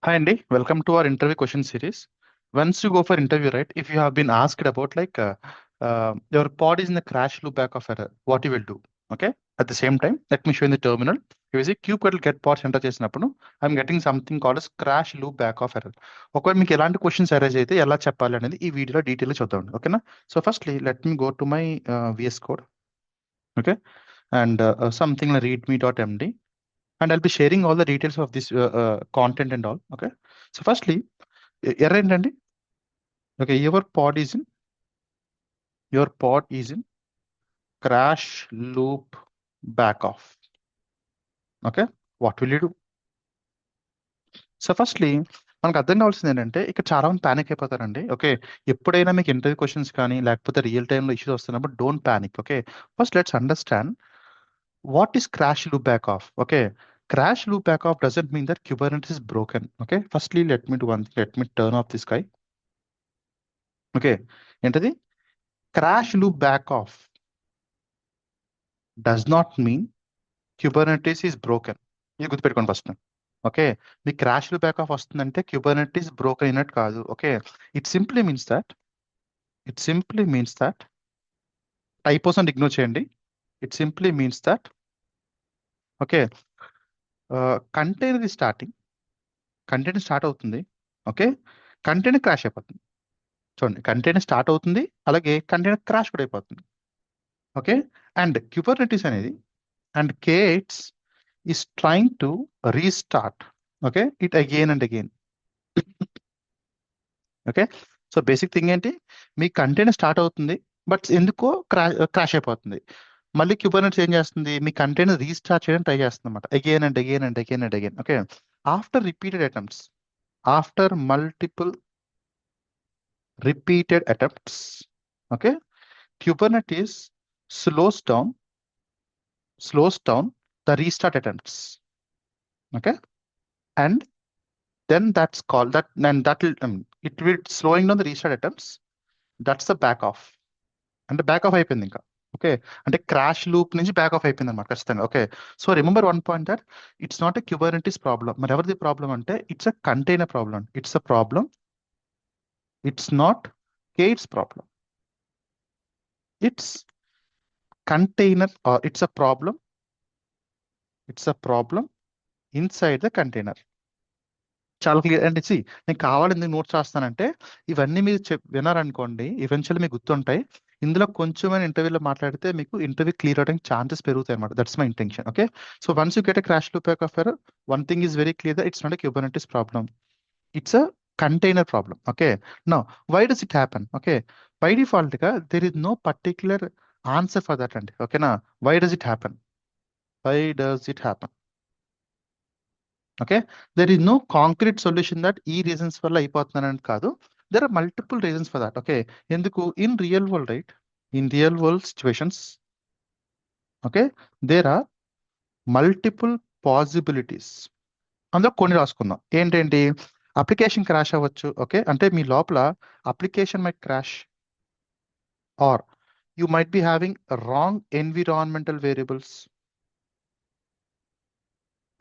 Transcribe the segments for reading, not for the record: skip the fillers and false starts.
Hi Andy, welcome to our interview question series. Once you go for interview, right? If you have been asked about your pod is in the crash loop back of error, what you will do? Okay. At the same time, let me show you in the terminal. You see kubectl get pods enter చేసినప్పుడు I'm getting something called as crash loop back of error. ఒకవేళ మీకు ఎలాంటి questions arise అయితే ఎలా చెప్పాలి అనేది ఈ వీడియోలో డీటెయిల్ చూద్దాం. ఓకేనా? So firstly let me go to my VS Code. Okay. And something like readme.md. And I'll be sharing all the details of this content and all. Okay. So firstly, error ఏంటండి? Okay, your pod is in crash loop back off. Okay, what will you do? So firstly మనకు అర్థం కావాల్సింది ఏంటంటే ఇక్కడ చాలా మంది panic అయిపోతారండి. Okay, ఎప్పుడైనా మీకు ఇంటర్వ్యూ క్వశ్చన్స్ కానీ లేకపోతే రియల్ టైంలో ఇష్యూస్ వస్తున్నప్పుడు don't panic. Okay, first let's understand what is crash loop back off. Okay, crash loop back off doesn't mean that Kubernetes is broken. Okay, firstly let me do one thing. Let me turn off this guy. Okay, ఏంటది? Crash loop back off does not mean Kubernetes is broken. ఇది గుర్తుపెట్టుకోండి first. Okay, మీ crash loop back off వస్తుందంటే Kubernetes broken అయినట్టు కాదు. Okay, it simply means that typos అని ignore చేయండి. It simply means that okay, container start అవుతుంది. Okay, container crash అయిపోతుంది. చూడండి, కంటైనర్ స్టార్ట్ అవుతుంది, అలాగే కంటైనర్ క్రాష్ కూడా అయిపోతుంది. ఓకే, అండ్ Kubernetes అనేది and K8s is trying to restart it again and again. Okay, so basic thing ఏంటి, మీ container start అవుతుంది బట్ ఎందుకో క్రాష్ అయిపోతుంది. మళ్ళీ Kubernetes ఏం చేస్తుంది, మీ కంటైనర్ రీస్టార్ట్ చేయడం ట్రై చేస్తుంది అనమాట, again and again and again and again. Okay, after multiple repeated attempts, okay, Kubernetes slows down the restart attempts. Okay, and then that's called that, and that will it will slowing down the restart attempts. That's the back off. అంటే back of అయిపోయింది ఇంకా. Okay, అంటే crash loop నుంచి back of అయిపోయింది అనమాట ఖచ్చితంగా. Okay, so remember one point that it's not a Kubernetes problem. మరి ఎవరిది ప్రాబ్లం అంటే it's a container problem. It's a problem, it's not K8s problem. It's container or it's a problem inside the container. చాలా clear and C, నేను కావాలని notes రాస్తానంటే ఇవన్నీ మీరు వినారనుకోండి, eventually మీకు గుర్తుంటాయి. ఇందులో కొంచెమైన ఇంటర్వ్యూలో మాట్లాడితే మీకు ఇంటర్వ్యూ క్లియర్ అవడానికి ఛాన్సెస్ పెరుగుతాయి అనమాట. That's my intention. Okay, so once you get a crash loop back off error, one thing is very clear that it's not a Kubernetes problem, it's a container problem. Okay, now why does it happen? Okay, by default గా there is no particular answer for that అండి. ఓకేనా, why does it happen? Okay, there is no concrete solution that ఈ reasons వల్ల అయిపోతున్నారని కాదు. There are multiple reasons for that. Okay, ఎందుకు? In real world situations, okay, there are multiple possibilities. అందులో కొన్ని రాసుకుందాం. ఏంటండి? అప్లికేషన్ క్రాష్ అవ్వచ్చు. ఓకే, అంటే మీ లోపల application might crash, or you might be having wrong environmental variables.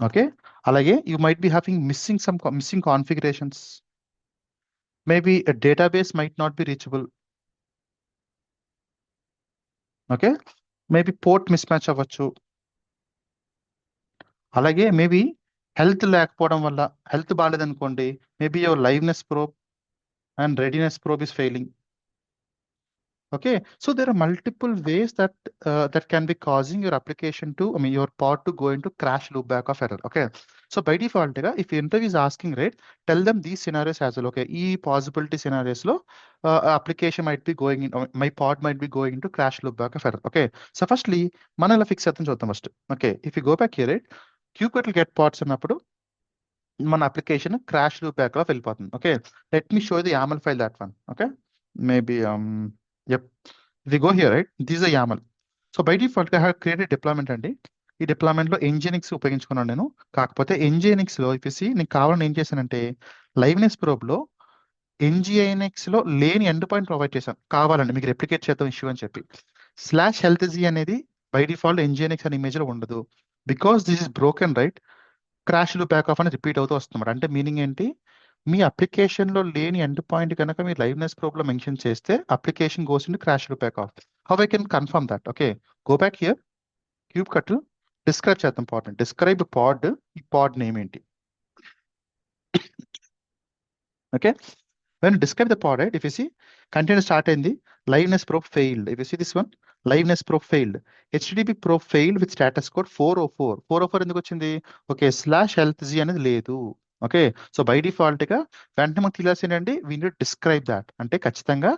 Okay, అలాగే you might be having missing configurations. Maybe a database might not be reachable. Okay, maybe port mismatch అవ్వచ్చు. అలాగే maybe health లేకపోవడం వల్ల, health బాగాలేదనుకోండి, maybe your liveness probe and readiness probe is failing. Okay, so there are multiple ways that can be causing your application to, your pod to go into crash loop back of error. Okay, so by default, if the interview is asking, right, tell them these scenarios as well. Okay, e possibility scenarios lo application might be going in, my pod might be going into crash loop back of error. Okay, so firstly, manala fix చేద్దాం చూద్దాం first. Okay, if you go back here, right, kubectl get pods అన్నప్పుడు మన application crash loop back లో వెళ్ళిపోతుంది. Okay, let me show the YAML file that one. Okay, maybe yep, we go here, right, this is a YAML. So by default I have created deployment అండి. ఈ deployment లో Nginx ఉపయోగించుకున్నాను నేను. కాకపోతే Nginx లో if నేను కావాలని ఏం చేశానంటే లైవ్నెస్ ప్రోబ్ లో Nginx లో లేని ఎండ్ పాయింట్ ప్రొవైడ్ చేశాను కావాలండి, మీకు రెప్లికేట్ చేద్దాం ఇష్యూ అని చెప్పి. /health అనేది బై డిఫాల్ట్ Nginx అనే ఇమేజ్ లో ఉండదు, because this is broken, right. Crash loop back of అని రిపీట్ అవుతూ వస్తుంది. అంటే మీనింగ్ ఏంటి, మీ అప్లికేషన్లో లేని ఎండ్ పాయింట్ కనుక మీరు లైవ్నెస్ ప్రోబ్లో మెన్షన్ చేస్తే application goes in crash loop back of. How I can confirm that? Okay, go back here, cube cut describe చేద్దాం పాడ్. డిస్క్రైబ్ పాడ్, ఈ పాడ్ నేమ్ ఏంటి? Okay, when you describe the pod, right, if you see container start in the liveness probe failed, if you see this one, liveness probe failed, http probe failed with status code 404 ఎందుకు వచ్చింది? Okay, /health z అనేది లేదు. Okay, so by default గా వెంటనే మనకు తెలియాల్సిందండి, we need describe that. అంటే ఖచ్చితంగా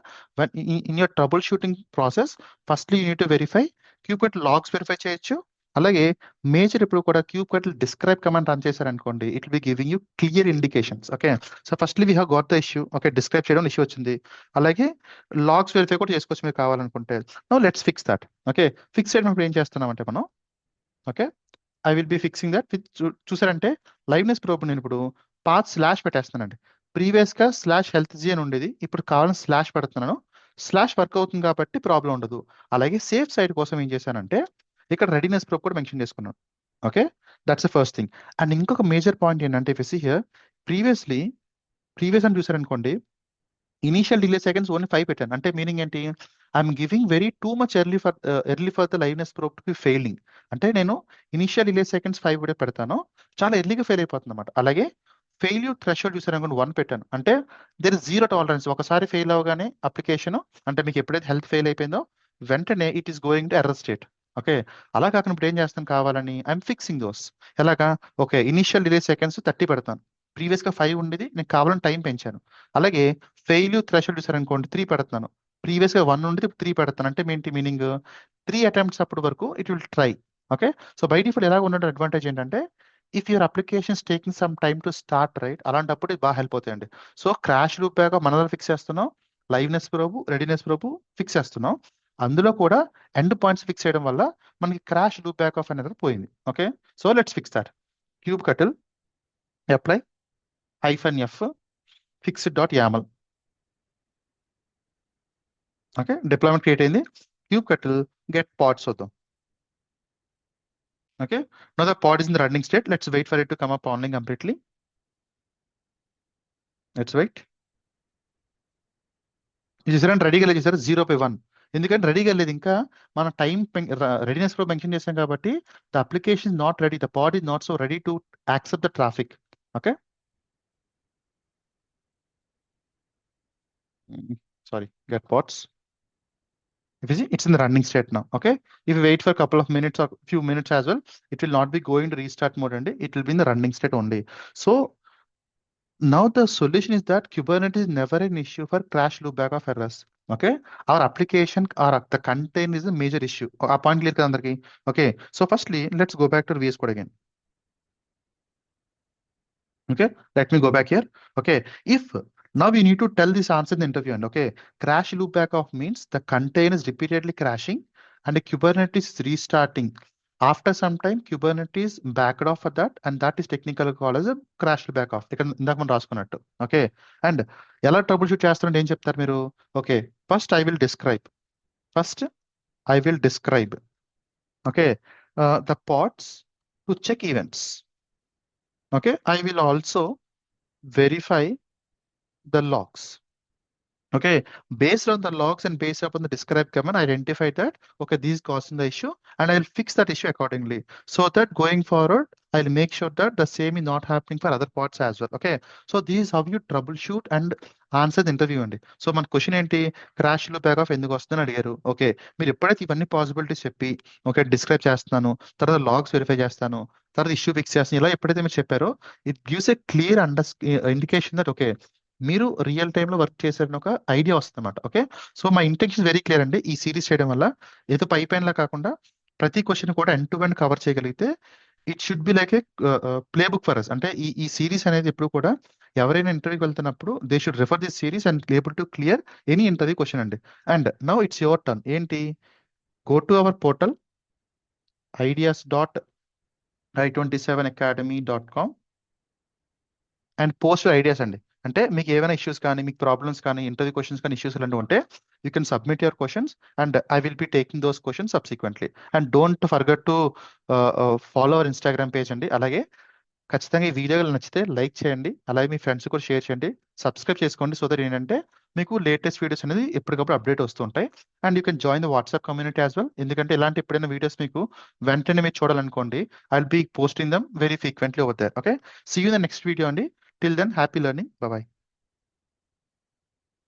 in your troubleshooting process firstly you need to verify cubit logs verify చేయొచ్చు. అలాగే మేజర్ ఇప్పుడు కూడా క్యూబిట్ డిస్క్రైబ్ కమాండ్ రన్ చేశారనుకోండి, it will be giving you clear indications. Okay, so firstly we have got the issue. Okay, describe చేయడం issue వచ్చింది. అలాగే logs verify కూడా చేసుకోవచ్చు మీరు కావాలనుకుంటే. No let's fix that. Okay, fix చేయడం ఏం చేస్తున్నామంటే మనం, okay, I will be fixing that with, చూసారంటే లైవ్నెస్ ప్రోబ్ నేను ఇప్పుడు పాత్ స్లాష్ పెట్టేస్తానండి. ప్రీవియస్ గా /health z అని ఉండేది, ఇప్పుడు కావాలని స్లాష్ పెడుతున్నాను. స్లాష్ వర్క్ అవుతుంది కాబట్టి ప్రాబ్లం ఉండదు. అలాగే సేఫ్ సైడ్ కోసం ఏం చేశానంటే ఇక్కడ రెడీనెస్ ప్రోబ్ కూడా మెన్షన్ చేసుకున్నాను. Okay, that's the first thing. And ఇంకొక మేజర్ పాయింట్ ఏంటంటే if you see here, previous అని చూసారనుకోండి, ఇనీషియల్ డిలే సెకండ్స్ ఓన్లీ 5 పెట్టాను. అంటే మీనింగ్ ఏంటి, I'm giving very too much early for the liveness probe to be failing. అంటే నేను initial delay seconds 5 కూడా పెడతాను, చాలా ఎర్లీగా ఫెయిల్ అయిపోతుంది అనమాట. అలాగే ఫెయిల్యూర్ థ్రెషోల్డ్ చూసారనుకోండి 1 పెట్టాను. అంటే దేర్ ఇస్ జీరో టాలరెన్స్. ఒకసారి ఫెయిల్ అవగానే అప్లికేషన్, అంటే మీకు ఎప్పుడైతే హెల్త్ ఫెయిల్ అయిపోయిందో వెంటనే it is going to error state. Okay, అలా కాకుండా ఇప్పుడు ఏం చేస్తాను కావాలని, ఐఎమ్ ఫిక్సింగ్ దోస్. ఎలాగా, ఓకే, ఇనిషియల్ డిలే సెకండ్స్ 30 పెడతాను. ప్రీవియస్ గా 5 ఉండేది, నేను కావాలని టైం పెంచాను. అలాగే ఫెయిల్యూర్ థ్రెషోల్డ్ చూసారనుకోండి 3 పెడతాను. ప్రీవియస్ గా 1 ఉండేది, 3 పెడతాను. అంటే ఏంటి మీనింగ్, 3 అటెంప్ట్స్ అప్పటి వరకు it will try. Okay, so by default ఎలా ఉన్న అడ్వాంటేజ్ ఏంటంటే, if your application taking some time to start, right, అలాంటప్పుడు ఇది బాగా హెల్ప్ అవుతాయండి. సో క్రాష్ లూప్ బ్యాక్ మన ఫిక్స్ చేస్తున్నాం, liveness probe, readiness probe fix చేస్తున్నాం. అందులో కూడా ఎండ్ పాయింట్స్ ఫిక్స్ చేయడం వల్ల మనకి క్రాష్ లూప్ బ్యాక్ ఆఫ్ అనేది పోయింది. Okay, so let's fix that. Kubectl apply -f fixed.yaml. Okay, deployment create అయింది. క్యూబ్ కటిల్ గెట్ పాడ్స్ వద్దాం. Okay, now the pod is in the running state. Let's wait for it to come up online completely. Let's wait. చూసారంటే రెడీగా లేదు, చూసారు 0/1. ఎందుకంటే రెడీగా లేదు, ఇంకా మన టైం రెడీనెస్ కూడా మెన్షన్ చేసాం కాబట్టి the application is not ready, the pod is not so ready to accept the traffic. Okay, sorry, get pods. If you see, it's in the running state now. Okay, if you wait for a couple of minutes or few minutes as well, it will not be going to restart mode and it will be in the running state only. So now the solution is that Kubernetes is never an issue for crash loopback of errors. Okay, our application or the content is a major issue. A point clear కదా అందరికి? Okay, so firstly let's go back to VS Code again. Okay, let me go back here. Okay, if now we need to tell this answer in the interview and okay, crash loopback of means the container is repeatedly crashing and the Kubernetes is restarting. After some time Kubernetes backed off for that and that is technically called as a crash loopback off. ఇక్కడ ఇందాక మనం రాసుకున్నట్టు. Okay, and ఎలా trouble shoot చేస్తారంటే ఏం చెప్తారు మీరు? Okay, first I will describe okay the pods to check events. Okay, I will also verify the logs. Okay, based on the logs and based upon the describe command, identify that okay, this is causing the issue and I will fix that issue accordingly, so that going forward I'll make sure that the same is not happening for other pods as well. Okay, so this is how you troubleshoot and answer the interview అండి. So మన question ఏంటి, crash లో back of ఎందుకు వస్తుందని అడిగారు. Okay, మీరు ఎప్పుడైతే ఇవన్నీ పాసిబిలిటీస్ చెప్పి ఓకే డిస్క్రైబ్ చేస్తున్నాను, తర్వాత లాగ్స్ వెరిఫై చేస్తాను, తర్వాత ఇష్యూ ఫిక్స్ చేస్తాను, ఇలా ఎప్పుడైతే మీరు చెప్పారో it gives a clear indication that okay మీరు రియల్ టైంలో వర్క్ చేశారని ఒక ఐడియా వస్తుంది అనమాట. ఓకే, సో మా ఇంటెన్షన్ వెరీ క్లియర్ అండి. ఈ సిరీస్ చేయడం వల్ల ఏదో పైపైన్ లా కాకుండా ప్రతి క్వశ్చన్ కూడా ఎండ్ టు ఎండ్ కవర్ చేయగలిగితే it should be like a playbook for us. అంటే ఈ సిరీస్ అనేది ఎప్పుడు కూడా ఎవరైనా ఇంటర్వ్యూకి వెళ్తున్నప్పుడు they should refer this series and able to clear any interview question అండి. And now it's your turn. ఏంటి, go to our portal ideas.i27academy.com and post ideas అండి. అంటే మీకు ఏమైనా ఇష్యూస్ కానీ మీకు ప్రాబ్లమ్స్ కానీ ఇంటర్వ్యూ క్వశ్చన్స్ కానీ ఇష్యూస్ అలాంటివి ఉంటే you can submit your questions and I will be taking those questions subsequently. And don't forget to follow our Instagram page అండి. అలాగే ఖచ్చితంగా ఈ వీడియో నచ్చితే లైక్ చేయండి, అలాగే మీ ఫ్రెండ్స్ కూడా షేర్ చేయండి, సబ్స్క్రైబ్ చేసుకోండి. సో దట్ ఏంటంటే మీకు లేటెస్ట్ వీడియోస్ అనేది ఎప్పటికప్పుడు అప్డేట్ వస్తుంటాయి. And you can join the WhatsApp community as well. ఎందుకంటే ఇలాంటి ఎప్పుడైనా వీడియోస్ మీకు వెంటనే మీరు చూడాలనుకోండి, I will be posting them very frequently over there. Okay, see you in the next video అండి. Till then happy learning. Bye.